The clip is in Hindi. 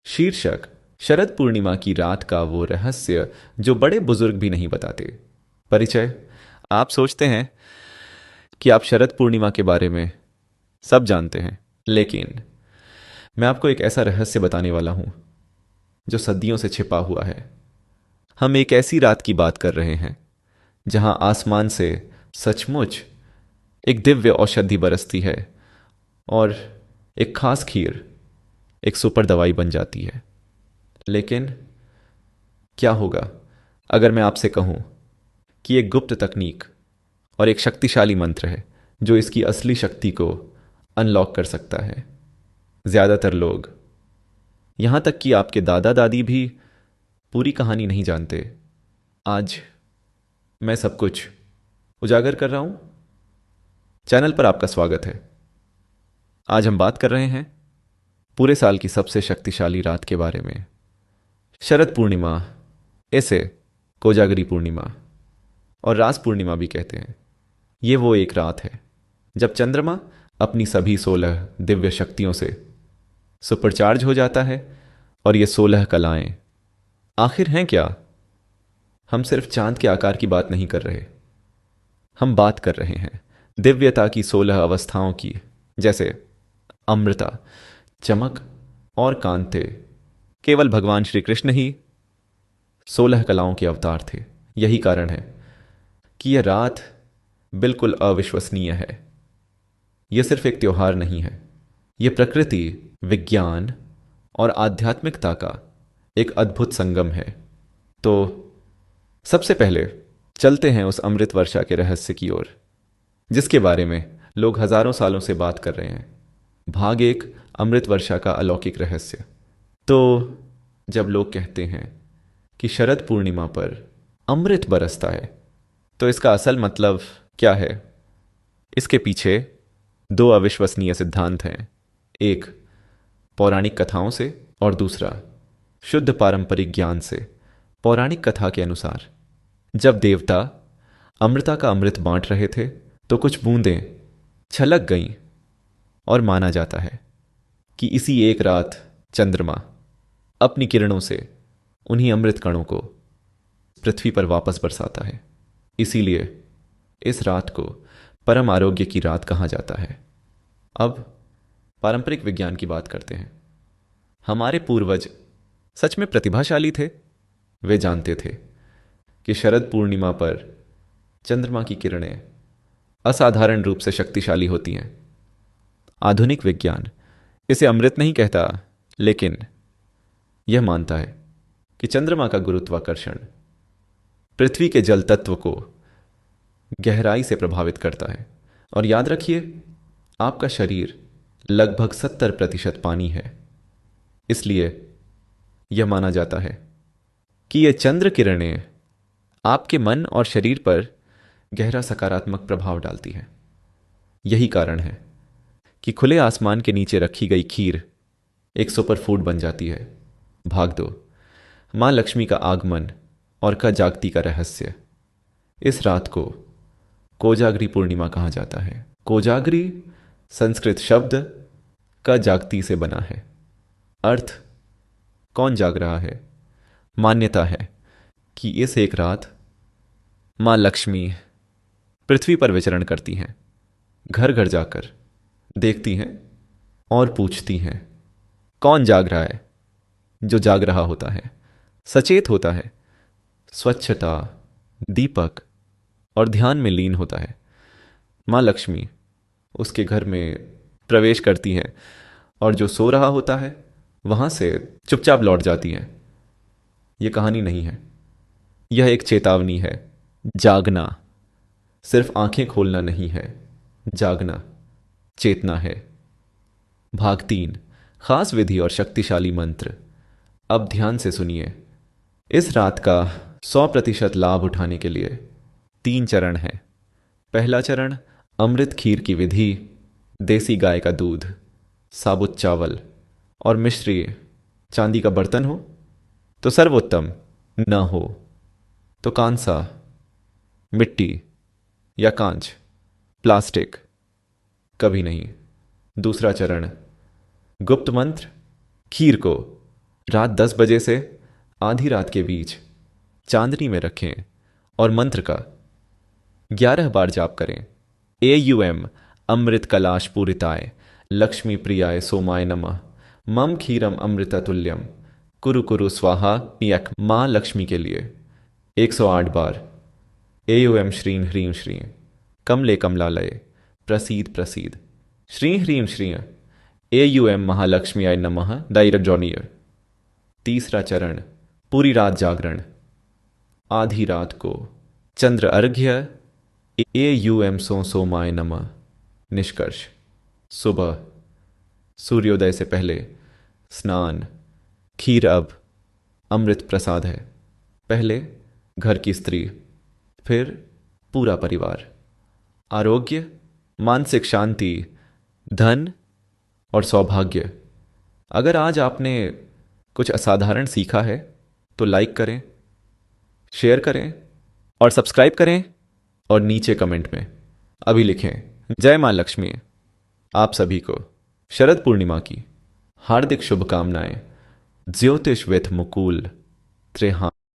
शीर्षक शरद पूर्णिमा की रात का वो रहस्य जो बड़े बुजुर्ग भी नहीं बताते। परिचय। आप सोचते हैं कि आप शरद पूर्णिमा के बारे में सब जानते हैं, लेकिन मैं आपको एक ऐसा रहस्य बताने वाला हूं जो सदियों से छिपा हुआ है। हम एक ऐसी रात की बात कर रहे हैं जहां आसमान से सचमुच एक दिव्य औषधि बरसती है और एक खास खीर एक सुपर दवाई बन जाती है। लेकिन क्या होगा अगर मैं आपसे कहूं कि एक गुप्त तकनीक और एक शक्तिशाली मंत्र है जो इसकी असली शक्ति को अनलॉक कर सकता है। ज़्यादातर लोग, यहाँ तक कि आपके दादा दादी भी, पूरी कहानी नहीं जानते। आज मैं सब कुछ उजागर कर रहा हूँ। चैनल पर आपका स्वागत है। आज हम बात कर रहे हैं पूरे साल की सबसे शक्तिशाली रात के बारे में, शरद पूर्णिमा। इसे कोजागरी पूर्णिमा और रास पूर्णिमा भी कहते हैं। ये वो एक रात है जब चंद्रमा अपनी सभी 16 दिव्य शक्तियों से सुपरचार्ज हो जाता है। और ये 16 कलाएं आखिर हैं क्या? हम सिर्फ चांद के आकार की बात नहीं कर रहे, हम बात कर रहे हैं दिव्यता की 16 अवस्थाओं की, जैसे अमृता, चमक और कांति। केवल भगवान श्री कृष्ण ही 16 कलाओं के अवतार थे। यही कारण है कि यह रात बिल्कुल अविश्वसनीय है। यह सिर्फ एक त्योहार नहीं है, यह प्रकृति, विज्ञान और आध्यात्मिकता का एक अद्भुत संगम है। तो सबसे पहले चलते हैं उस अमृत वर्षा के रहस्य की ओर, जिसके बारे में लोग हजारों सालों से बात कर रहे हैं। भाग एक, अमृत वर्षा का अलौकिक रहस्य। तो जब लोग कहते हैं कि शरद पूर्णिमा पर अमृत बरसता है, तो इसका असल मतलब क्या है? इसके पीछे दो अविश्वसनीय सिद्धांत हैं। एक पौराणिक कथाओं से और दूसरा शुद्ध पारंपरिक ज्ञान से। पौराणिक कथा के अनुसार जब देवता अमृता का अमृत बांट रहे थे तो कुछ बूंदें छलक गईं और माना जाता है कि इसी एक रात चंद्रमा अपनी किरणों से उन्हीं अमृत कणों को पृथ्वी पर वापस बरसाता है। इसीलिए इस रात को परम आरोग्य की रात कहा जाता है। अब पारंपरिक विज्ञान की बात करते हैं। हमारे पूर्वज सच में प्रतिभाशाली थे। वे जानते थे कि शरद पूर्णिमा पर चंद्रमा की किरणें असाधारण रूप से शक्तिशाली होती हैं। आधुनिक विज्ञान इसे अमृत नहीं कहता, लेकिन यह मानता है कि चंद्रमा का गुरुत्वाकर्षण पृथ्वी के जल तत्व को गहराई से प्रभावित करता है। और याद रखिए, आपका शरीर लगभग 70% पानी है। इसलिए यह माना जाता है कि ये चंद्र किरणें आपके मन और शरीर पर गहरा सकारात्मक प्रभाव डालती हैं। यही कारण है कि खुले आसमान के नीचे रखी गई खीर एक सुपर फूड बन जाती है। भाग दो, मां लक्ष्मी का आगमन और का जागती का रहस्य। इस रात को कोजागरी पूर्णिमा कहा जाता है। कोजागरी संस्कृत शब्द का जागती से बना है। अर्थ कौन जाग रहा है। मान्यता है कि इस एक रात मां लक्ष्मी पृथ्वी पर विचरण करती हैं, घर घर जाकर देखती हैं और पूछती हैं, कौन जाग रहा है? जो जाग रहा होता है सचेत होता है, स्वच्छता, दीपक और ध्यान में लीन होता है। मां लक्ष्मी उसके घर में प्रवेश करती हैं और जो सो रहा होता है वहां से चुपचाप लौट जाती हैं। यह कहानी नहीं है, यह एक चेतावनी है। जागना सिर्फ आंखें खोलना नहीं है, जागना चेतना है। भाग 3, खास विधि और शक्तिशाली मंत्र। अब ध्यान से सुनिए। इस रात का 100% लाभ उठाने के लिए 3 चरण हैं। पहला चरण, अमृत खीर की विधि। देसी गाय का दूध, साबुत चावल और मिश्री। चांदी का बर्तन हो तो सर्वोत्तम, न हो तो कांसा, मिट्टी या कांच, प्लास्टिक कभी नहीं। दूसरा चरण, गुप्त मंत्र। खीर को रात 10 बजे से आधी रात के बीच चांदनी में रखें और मंत्र का 11 बार जाप करें। AUM अमृत कलाश पूरिताय लक्ष्मी प्रियाय सोमाय नमः मम क्षीरम अमृततुल्यम कुरु कुरु स्वाहा यक माँ लक्ष्मी के लिए 108 बार। AUM श्रीं ह्रीं श्रीं कमले कमलालय प्रसीद प्रसीद श्रीं ह्रीं श्रीं AUM महालक्ष्मी आय नमः दायरक जॉनियर। तीसरा चरण पूरी रात जागरण। आधी रात को चंद्र अर्घ्य AUM सोमाय नमः। निष्कर्ष सुबह सूर्योदय से पहले स्नान खीर अब अमृत प्रसाद है। पहले घर की स्त्री, फिर पूरा परिवार। आरोग्य मानसिक शांति, धन और सौभाग्य। अगर आज आपने कुछ असाधारण सीखा है तो लाइक करें, शेयर करें और सब्सक्राइब करें और नीचे कमेंट में अभी लिखें जय मां लक्ष्मी। आप सभी को शरद पूर्णिमा की हार्दिक शुभकामनाएं। ज्योतिष विथ मुकुल त्रेहा।